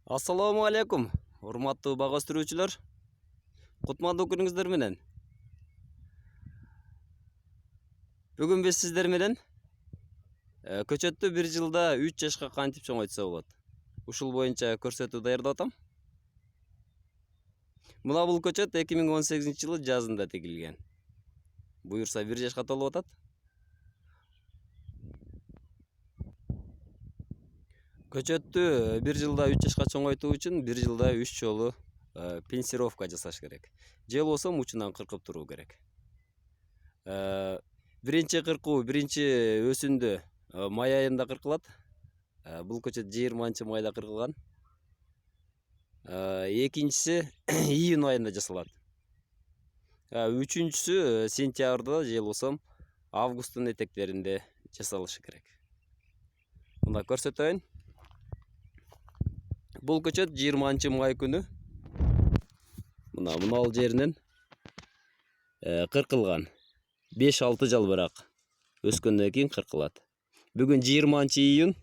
Ассаламу алейкум, урматтуу бага өстүрүүчүлөр. Кутмандуу күнүңүздөр менен. Бүгүн биз сиздер менен көчөттү 1 жылда 3 жашка кантип чоңойтса болот. Ушул боюнча көрсөтүү даярдап атам. Мына бул көчөт 2018-жылы жазында тегилген. Буюрса 1 жашка толуп атат. Көчөттү 1 жылда 3 жашка чоңойтуу үчүн 1 жылда 3 жолу пенсировка жасаш керек. Же болбосо мучунан кыркып туруу керек. Биринчи кыркуу биринчи өсүндө май айында кыркылат. Бул көчөт 20-майда кыркылган. Экинчиси июнь айында жасалат. Үчүнчүсү сентябрда же болбосо августтун этектеринде жасалышы керек. Мына көрсөтөйүн. Бул көчөт 20-май күнү мына жеринен кыркылган. 5-6 жалбырак өскөндөн кийин кыркылат. Бүгүн 20-июнь.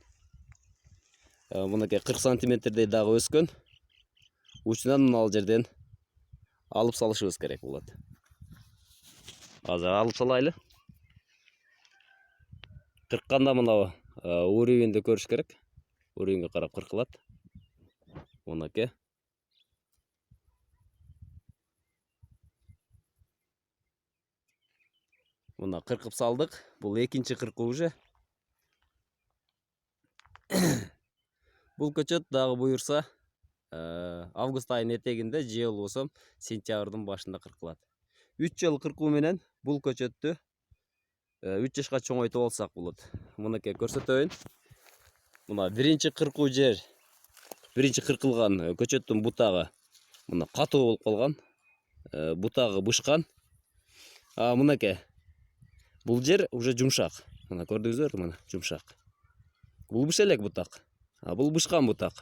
Мынакей 40 сантиметрдей дагы өскөн. Учунан мына жерден алып салышыбыз керек болот. Азыр алып салайлы. Кыркканда мына уровеньди көрүш керек. Уровеньге карап кыркылат. Мынакей. Мына кыркып салдык. Бул экинчи кыркуу уже. Бул көчөт дагы буюрса август айынын этегинде же болбосо сентябрдын башында кыркылат. 3 жыл кыркуу менен бул көчөттү 3 жашка чоңойтуп алсак болот. Мынакей көрсөтөйүн. Мына биринчи кыркуу жер, биринчи кыркылган көчөттүн бутагы мына катуу болуп калган. Бутагы бышкан. Мынакей. Бул жер уже жумшак. Мына көрдүңүздөр, мына жумшак. Бул быш элек бутак. Бул бышкан бутак.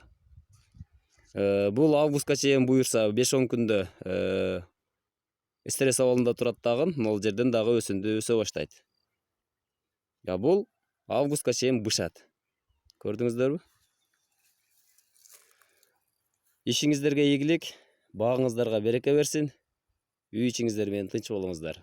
Бул августка чейин буюрса 5-10 күндө стресс абалында турат дагы, могул жерден дагы өсүндү өсө баштайт. Бул августка чейин бышат. Көрдүңүздөрбү? Ишиңиздерге ийгилик, багыңыздарга береке берсин. Үй ичиңиздер менен тынч болуңуздар.